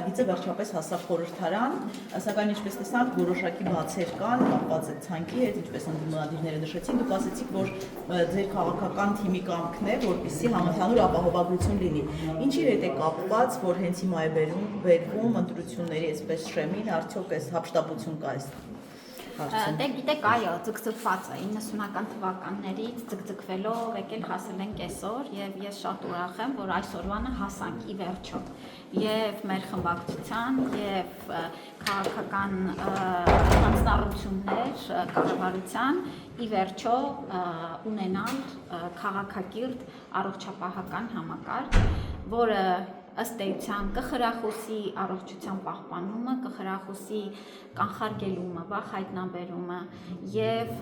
նախագիծը վերջապես հասավ խորհրդարան, սակայն ինչպես տեսանք, որոշակի բացեր կան, կապված այդ ցանկի հետ, ինչպես ընդդիմադիրները նշեցին, դուք ասեցիք, որ ձեր քաղաքական թիմի կամքն է, որպեսզի համընդհանուր ապահովագրություն լինի։ Ինչի հետ է կապված, որ հենց հիմա է բերվում ընտրությունների այսպես շեմին, արդյոք այս հափշտապություն կա այս Դե գիտեք, այո, ձգձգված է 90-ական թվականներից ձգձգվելով եկել հասել ենք այսօր եւ ես շատ ուրախ եմ, որ այսօրվանը հասանք ի վերջո եւ մեր խմբակցության եւ քաղաքական հանձնառություններ կառավարության ի վերջո ունենալ քաղաքակիրթ առողջապահական համակարգ, որը ըստ էության կխրախուսի առողջության պահպանումը, կխրախուսի կանխարգելումը, վախ հայտնաբերումը եւ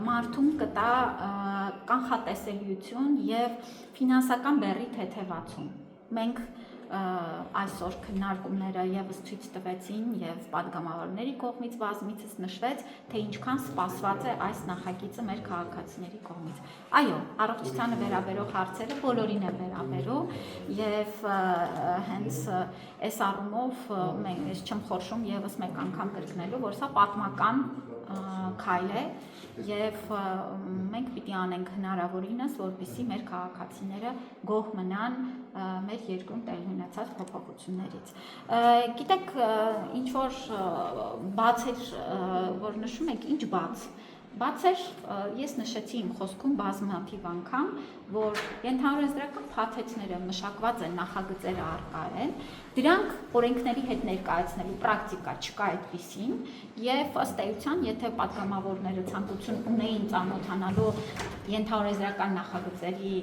մարդուն կտա կանխատեսելիություն եւ ֆինանսական բեռի թեթևացում։ Մենք այսօր քննարկումները եւս ցույց տվեցին եւ падգամավորների կողմից բազմիցս նշվեց, թե ինչքան սպասված է այս նախագիծը մեր քաղաքացիների կողմից։ Այո, առողջությանը վերաբերող հարցերը բոլորին է վերաբերում եւ հենց այս առումով ես չեմ խորշում եւս մեկ անգամ կրկնելու, որ սա պատմական քայլ է եւ մենք պիտի անենք հնարավորինս, որպեսզի մեր քաղաքացիները գոհ մնան մեր երկրում տեղի ունեցած փոփոխություններից։ Գիտեք, ինչ որ բացեր, որ նշում եք, ինչ բացեր, ես նշեցի իմ խոսքում բազմաթիվ անգամ, որ ենթահորինական փաթեթները մշակված են, նախագծերը առկա են, դրանք օրենքների հետ ներկայացնելու պրակտիկա չկա այդպիսին եւ ըստ էության, եթե падգամավորները ցանկություն ունեին ծանոթանալու ենթահորինական նախագծերի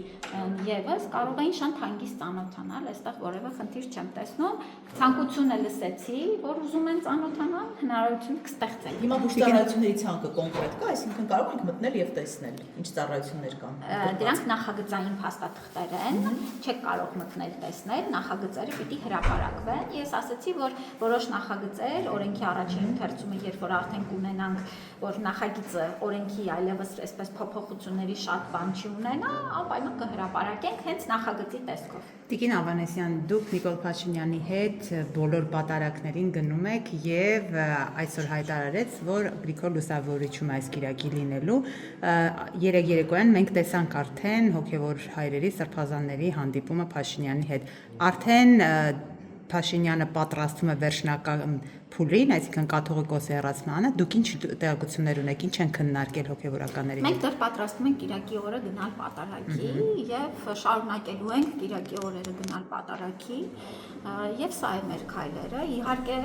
եւս կարող էին շատ հանգիստ ծանոթանալ, այստեղ որևէ խնդիր չեմ տեսնում, ցանկությունը լսեցի, որ ուզում են ծանոթանալ, հնարավորություն կստեղծեն։ Հիմա բուժծառայությունների ցանկը կոնկրետ կա, այսինքն կարող ենք մտնել եւ տեսնել ինչ ծառայություններ կան։ Դրանք նախագծային փաստաթղթեր են, չեք կարող մտնել տեսնել, նախագծերը պիտի հրապարակվեն։ Ես ասացի, որ որոշ նախագծեր օրենքի առաջին ընթերցումը, երբ որ արդեն կունենանք, որ նախագիծը օրենքի այլևս այսպես փոփոխությունների շատ բան չի ունենա, անպայման կհրապարակենք հենց նախագծի տեսքով։ Տիկին Ավանեսյան, դուք Նիկոլ Փաշինյանի հետ բոլոր պատարակներին գնում եք եւ այսօր հայտարարեց, որ Գրիգոր Լուսավորիչում այս կիրակի լինելու երեք երեկոյան մենք տեսանք արդեն հոգեվոր հայրերի սրբազանների հանդիպումը Փաշինյանի հետ։ Արդեն Փաշինյանը պատրաստվում է վերջնական փուլին, այսինքն կաթողիկոսի հեռացմանը, դուք ինչ տեղեկություններ ունեք, ինչ են քննարկել հոգեվորականների հետ։ Մենք դեռ պատրաստվում ենք Կիրակի օրը գնալ պատարագի եւ շարունակելու ենք Կիրակի օրերը գնալ պատարագի եւ սա է մեր քայլերը։ Իհարկե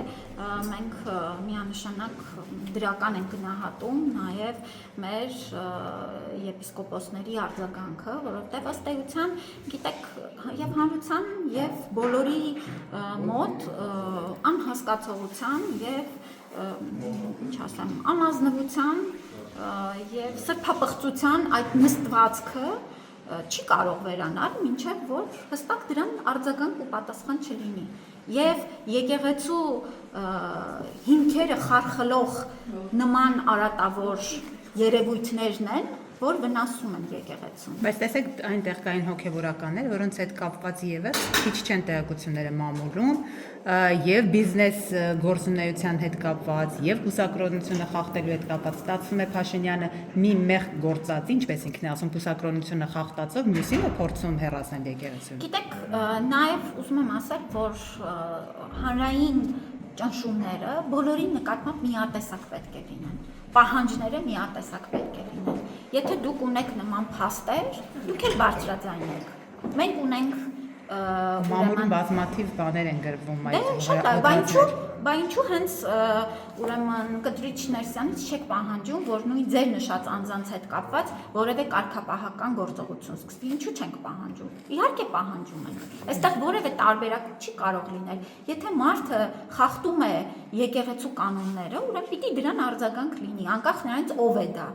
մենք միանշանակ դրական ենք գնահատում նաեւ մեր եպիսկոպոսների արձագանքը, որովհետեւ ըստ էության, գիտեք, եւ հանրության եւ բոլորի մոտ անհասկացողության եւ ինչ ասեմ, անազնվության եւ սրբապղծության այդ նստվածքը չի կարող վերանալ, մինչեւ որ հստակ դրան արձագանք ու պատասխան չլինի։ Եվ եկեղեցու հիմքերը խարխլող նման արատավոր երևույթներն են, որ վնասում են եկեղեցուն։ Բայց տեսեք, այնտեղ կային հոգեվորականներ, որոնց հետ կապված եւս քիչ չեն տեղեկությունները մամուլում, եւ բիզնես գործունեության հետ կապված, եւ բուսակրոնությունը խախտելու հետ կապված, ստացվում է Փաշինյանը մի մեղք գործած, ինչպես ինքն է ասում, բուսակրոնությունը խախտածով մյուսին է փորձում հեռացնել եկեղեցուն։ Գիտեք, նաեւ ուզում եմ ասել, որ հանրային ճնշումները բոլորի նկատմամբ միատեսակ պետք է լինեն։ Պահանջները միատեսակ պետք է լինեն։ Եթե դուք ունեք նման փաստեր, դուք էլ բարձրաձայն եք։ Մենք ունենք մամուլում բազմաթիվ բաներ են գրվում այդ Բա ինչու հենց ուրեմն Կտրիչ Ներսյանից չեք պահանջում, որ նույն ձեր նշած անձանց հետ կապված որևէ կարգապահական գործողություն սկսվի, ինչու չենք պահանջում։ Իհարկե պահանջում ենք։ Այստեղ որևէ տարբերակ չի կարող լինել։ Եթե մարդը խախտում է եկեղեցու կանոնները, ուրեմն պիտի դրան արձագանք լինի, անկախ նրանից ով է դա։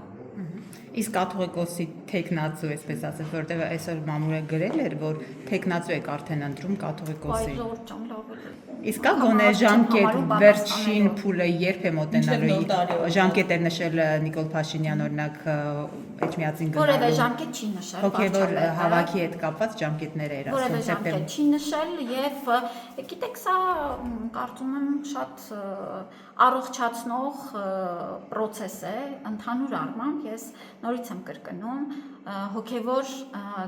Իսկ կաթողիկոսի թեկնածու, այսպես ասած, որտեղ այսօր մամուլը գրել էր, որ թեկնածու եք արդեն ընտրում կաթողիկոսի։ Իսկ կա գոնե ժամկետ, վերջին փուլը երբ է մոտենալու, ժամկետ էր նշել Նիկոլ Փաշինյան, օրինակ Էջմիածին Որևէ գնալու ժամկետ չի նշել։ հոգևոր վարչապետը։ հավաքի հետ կապված ժամկետներ էր Որևէ ասում ժամկետ չի նշել եւ գիտեք սա կարծում եմ շատ առողջացնող process է ընդհանուր առմամբ ես նորից եմ կրկնում հոգևոր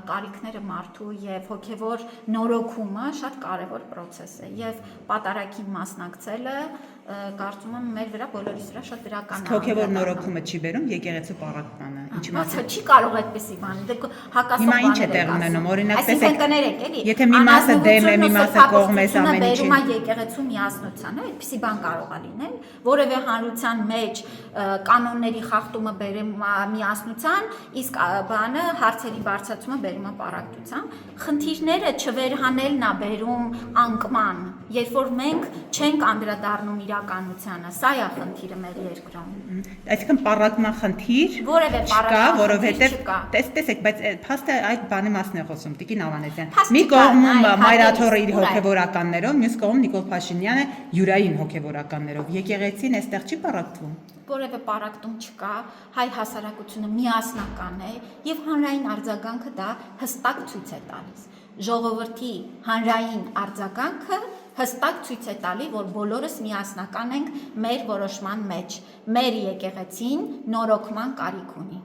կարիքները մարդու եւ հոգևոր նորոգումը շատ կարեւոր process է եւ պատարագին մասնակցելը կարծում եմ մեր վրա բոլորիս վրա շատ դրական է։ Հոգևոր նորոգումը չի բերում եկեղեցու պառակտմանը։ Ինչի Բացը չի կարող այդպեսի բան։ Դե հակասող Հիմա ինչ է բաներ տեղ ունենում, օրինակ, այսինքն կներեք, էլի։ եթե մի մասը դեմ է, մի մասը կողմ է ամեն ինչին։ Բերում է եկեղեցու միասնության, այդպեսի բան կարող է լինել, որևէ հանրության մեջ կանոնների խախտումը բերում է միասնության, իսկ բանը հարցերի բարձրացումը բերում է պառակտության։ Խնդիրները չվերհանելն է բերում անկման, երբ որ մենք չենք անդրադառնում իրականությանը, սա է խնդիրը մեր երկրում։ Այսինքն պառակտման խնդիր Որևէ չկա, պառակտման որովհետև չկա։ տեսեք, բայց փաստը այդ բանի մասն է խոսում Տիկին Ավանեսյան։ Փաստ Մի չկա, կողմում այ, Մայրաթորը իր հատելիս, հոգևորականներով, մյուս կողմում Նիկոլ Փաշինյանը յուրային հոգևորականներով։ Եկեղեցին այստեղ չի պառակտվում։ Որևէ պառակտում չկա, հայ հասարակությունը միասնական է եւ հանրային արձագանքը դա հստակ ցույց է տալիս։ Ժողովրդի հանրային արձագանքը հստակ ցույց է տալի, որ բոլորս միասնական ենք մեր որոշման մեջ։ Մեր եկեղեցին նորոգման կարիք ունի։